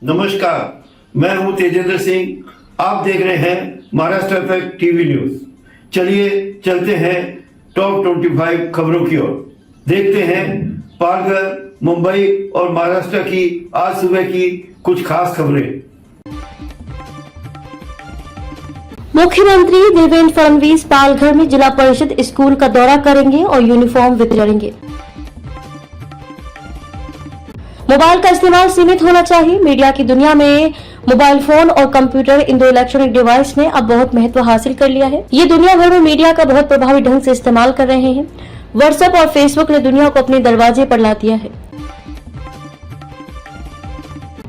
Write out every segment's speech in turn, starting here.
नमस्कार, मैं हूं तेजेंद्र सिंह। आप देख रहे हैं महाराष्ट्र इफेक्ट टीवी न्यूज। चलिए चलते हैं टॉप 25 खबरों की ओर। देखते हैं पालघर, मुंबई और महाराष्ट्र की आज सुबह की कुछ खास खबरें। मुख्यमंत्री देवेंद्र फडणवीस पालघर में जिला परिषद स्कूल का दौरा करेंगे और यूनिफॉर्म वितरित करेंगे। मोबाइल का इस्तेमाल सीमित होना चाहिए। मीडिया की दुनिया में मोबाइल फोन और कंप्यूटर इन दो इलेक्ट्रॉनिक डिवाइस ने अब बहुत महत्व हासिल कर लिया है। ये दुनिया भर में मीडिया का बहुत प्रभावी ढंग से इस्तेमाल कर रहे हैं। व्हाट्सएप और फेसबुक ने दुनिया को अपने दरवाजे पर ला दिया है।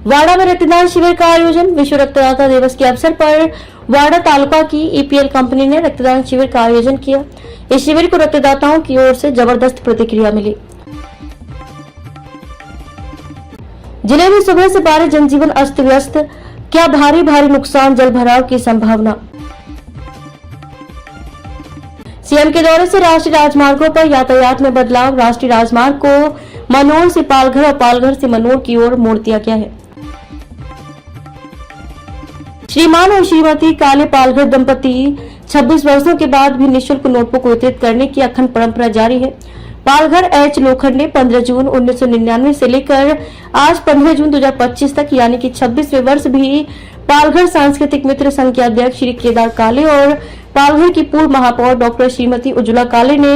वाड़ा में रक्तदान शिविर का आयोजन। विश्व रक्तदाता दिवस के अवसर पर वाड़ा तालुका की ईपीएल कंपनी ने रक्तदान शिविर का आयोजन किया। इस शिविर को रक्तदाताओं की ओर से जबरदस्त प्रतिक्रिया मिली। जिले में सुबह से बारिश, जनजीवन अस्त व्यस्त। क्या भारी नुकसान, जल भराव की संभावना। सीएम के दौरे से राष्ट्रीय राजमार्गों पर यातायात में बदलाव। राष्ट्रीय राजमार्ग को मनोर से पालघर और पालघर से मनोर की ओर मोड़ दिया गया है। श्रीमान और श्रीमती काले पालघर दंपति 26 वर्षों के बाद भी निःशुल्क नोटबुक वितरित करने की अखंड परंपरा जारी है। पालघर एच लोखंडे 15 जून 1999 से लेकर आज 15 जून 2025 तक यानी कि 26वें वर्ष भी पालघर सांस्कृतिक मित्र संघ के अध्यक्ष श्री केदार काले और पालघर की पूर्व महापौर डॉक्टर श्रीमती उज्ज्वला काले ने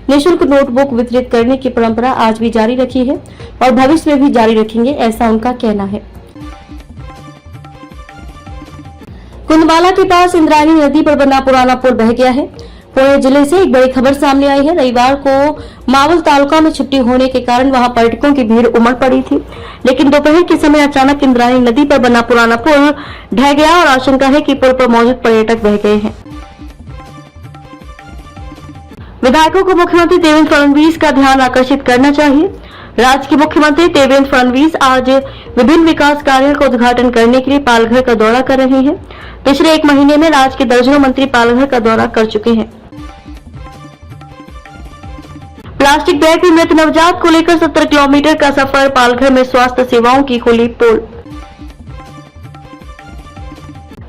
निःशुल्क नोटबुक वितरित करने की परंपरा आज भी जारी रखी है और भविष्य में भी जारी रखेंगे, ऐसा उनका कहना है। कुंदमाला के पास इंद्रायणी नदी पर बना पुराना पुल बह गया है। पुणे जिले से एक बड़ी खबर सामने आई है। रविवार को मावल तालुका में छुट्टी होने के कारण वहां पर्यटकों की भीड़ उमड़ पड़ी थी, लेकिन दोपहर के समय अचानक इंद्रायणी नदी पर बना पुराना पुल ढह गया और आशंका है कि पुल पर मौजूद पर्यटक बह गए हैं। विधायकों को मुख्यमंत्री देवेंद्र फडणवीस का ध्यान आकर्षित करना चाहिए। राज्य के मुख्यमंत्री देवेंद्र फडणवीस आज विभिन्न विकास कार्यों का उद्घाटन करने के लिए पालघर का दौरा कर रहे हैं। पिछले एक महीने में राज्य के दर्जनों मंत्री पालघर का दौरा कर चुके हैं। प्लास्टिक बैग में मृत नवजात को लेकर 70 किलोमीटर का सफर। पालघर में स्वास्थ्य सेवाओं की खुली पोल।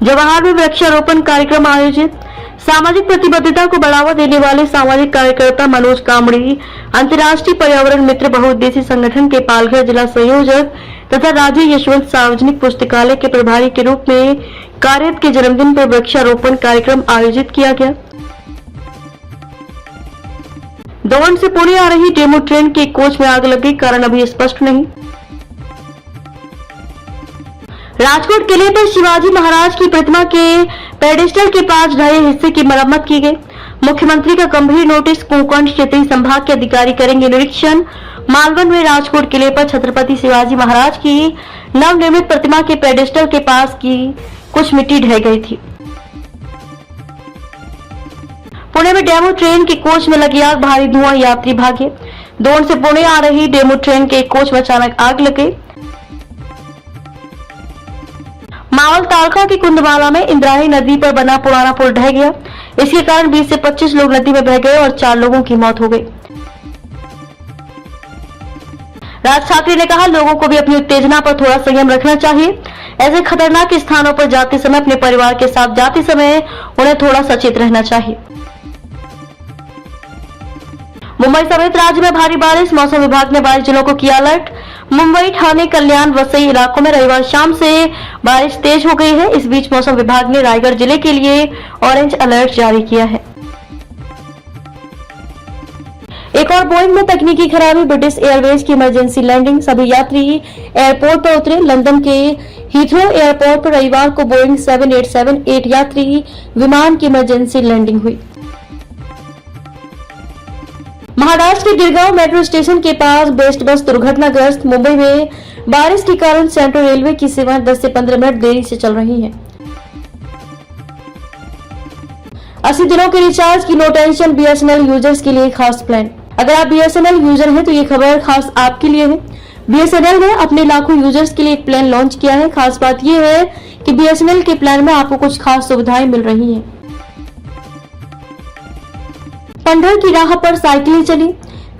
जवाहर में वृक्षारोपण कार्यक्रम आयोजित। सामाजिक प्रतिबद्धता को बढ़ावा देने वाले सामाजिक कार्यकर्ता मनोज कामड़ी अंतर्राष्ट्रीय पर्यावरण मित्र बहुउद्देशीय संगठन के पालघर जिला संयोजक तथा राजे यशवंत सार्वजनिक पुस्तकालय के प्रभारी के रूप में कार्यरत के जन्मदिन पर वृक्षारोपण कार्यक्रम आयोजित किया गया। दौंड से पुणे आ रही डेमो ट्रेन के कोच में आग लग गई, कारण अभी स्पष्ट नहीं। राजकोट किले पर शिवाजी महाराज की प्रतिमा के पेडेस्टल के पास ढहे हिस्से की मरम्मत की गई। मुख्यमंत्री का गंभीर नोटिस। कोंकण क्षेत्रीय संभाग के अधिकारी करेंगे निरीक्षण। मालवन में राजकोट किले पर छत्रपति शिवाजी महाराज की नवनिर्मित प्रतिमा के पेडेस्टल के पास की कुछ मिट्टी ढह गई थी। पुणे में डेमो ट्रेन के कोच में लगी आग, भारी धुआं, यात्री भागे। दौंड से पुणे आ रही डेमो ट्रेन के कोच में अचानक आग लग गई। मावल तालुका की कुंदमाला में इंद्रायणी नदी पर बना पुराना पुल ढह गया। इसके कारण 20 से 25 लोग नदी में बह गए और 4 लोगों की मौत हो गई। राज ठाकरे ने कहा, लोगों को भी अपनी उत्तेजना पर थोड़ा संयम रखना चाहिए। ऐसे खतरनाक स्थानों पर जाते समय अपने परिवार के साथ जाते समय उन्हें थोड़ा सचेत रहना चाहिए। मुंबई समेत राज्य में भारी बारिश। मौसम विभाग ने 22 जिलों को किया अलर्ट। मुंबई, ठाणे, कल्याण, वसई इलाकों में रविवार शाम से बारिश तेज हो गई है। इस बीच मौसम विभाग ने रायगढ़ जिले के लिए ऑरेंज अलर्ट जारी किया है। एक और बोइंग में तकनीकी खराबी। ब्रिटिश एयरवेज की इमरजेंसी लैंडिंग। सभी यात्री एयरपोर्ट पर उतरे। लंदन के हीथ्रो एयरपोर्ट पर रविवार को बोइंग 7878 यात्री विमान की इमरजेंसी लैंडिंग हुई। महाराष्ट्र के गिरगांव मेट्रो स्टेशन के पास बेस्ट बस दुर्घटनाग्रस्त। मुंबई में बारिश के कारण सेंट्रल रेलवे की सेवाएं 10 से 15 मिनट देरी से चल रही हैं। 80 दिनों के रिचार्ज की नो टेंशन। बीएसएनएल यूजर्स के लिए खास प्लान। अगर आप बीएसएनएल यूजर हैं तो ये खबर खास आपके लिए है। बीएसएनएल ने अपने लाखों यूजर्स के लिए एक प्लान लॉन्च किया है। खास बात यह है कि बीएसएनएल के प्लान में आपको कुछ खास सुविधाएं मिल रही हैं। पंडर की राह पर साइकिलें चली।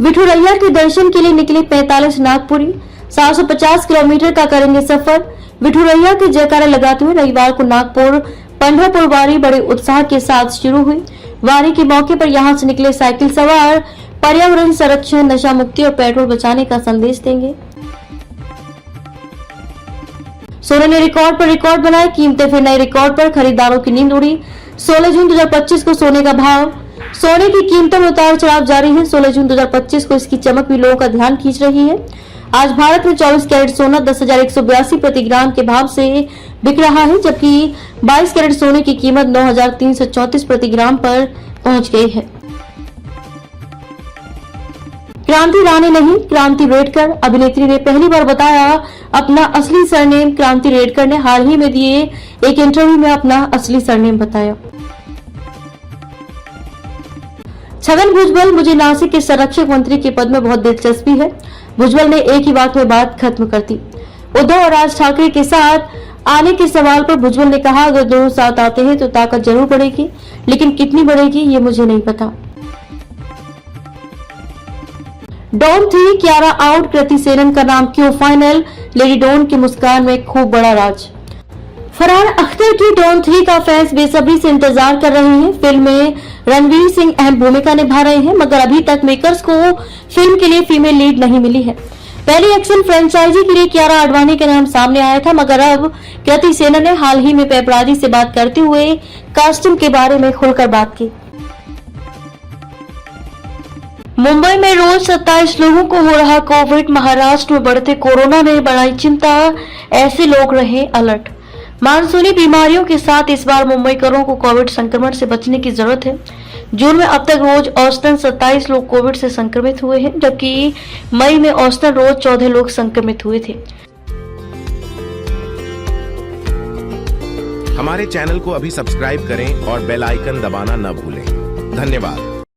विठुरैया के दर्शन के लिए निकले 45 नागपुरी। 750 किलोमीटर का करेंगे सफर। विठुरैया के जयकारे लगाते हुए रविवार को नागपुर पंढरपुर वारी बड़े उत्साह के साथ शुरू हुई। वारी के मौके पर यहां से निकले साइकिल सवार पर्यावरण संरक्षण, नशा मुक्ति और पेट्रोल बचाने का संदेश देंगे। सोने ने रिकॉर्ड पर रिकॉर्ड बनाए, कीमतें फिर नए रिकॉर्ड पर, खरीदारों की नींद उड़ी। 16 जून 2025 को सोने का भाव, सोने की कीमतों में उतार चढ़ाव जारी है। 16 जून 2025 को इसकी चमक भी लोगों का ध्यान खींच रही है। आज भारत में 24 कैरेट सोना 10,182 प्रति ग्राम के भाव से बिक रहा है, जबकि 22 कैरेट सोने की कीमत 9,334 प्रति ग्राम पर पहुंच गई है। क्रांति रानी नहीं, क्रांति रेडकर। अभिनेत्री ने पहली बार बताया अपना असली सरनेम। क्रांति रेडकर ने हाल ही में दिए एक इंटरव्यू में अपना असली सरनेम बताया। छगन भुजबल, मुझे नासिक के संरक्षक मंत्री के पद में बहुत दिलचस्पी है। भुजबल ने एक ही बात में बात खत्म कर दी। उद्धव और राज ठाकरे के साथ आने के सवाल पर भुजबल ने कहा, अगर दोनों साथ आते हैं तो ताकत जरूर बढ़ेगी, लेकिन कितनी बढ़ेगी ये मुझे नहीं पता। डॉन थी, कियारा आउट, कृति सेनन का नाम क्यों फाइनल? लेडी डॉन की मुस्कान में खूब बड़ा राज। फरहान अख्तर की डॉन 3 का फैंस बेसब्री से इंतजार कर रहे हैं। फिल्म में रणवीर सिंह अहम भूमिका निभा रहे हैं, मगर अभी तक मेकर्स को फिल्म के लिए फीमेल लीड नहीं मिली है। पहली एक्शन फ्रेंचाइजी के लिए कियारा आडवाणी का नाम सामने आया था, मगर अब कृति सेनन ने हाल ही में पेपराजी से बात करते हुए कास्टिंग के बारे में खुलकर बात की। मुंबई में रोज 27 लोगों को हो रहा कोविड। महाराष्ट्र में बढ़ते कोरोना ने बढ़ाई चिंता, ऐसे लोग रहे अलर्ट। मानसूनी बीमारियों के साथ इस बार मुंबईकरों को कोविड संक्रमण से बचने की जरूरत है। जून में अब तक रोज औसतन 27 लोग कोविड से संक्रमित हुए हैं, जबकि मई में औसतन रोज 14 लोग संक्रमित हुए थे। हमारे चैनल को अभी सब्सक्राइब करें और बेल आइकन दबाना न भूलें। धन्यवाद।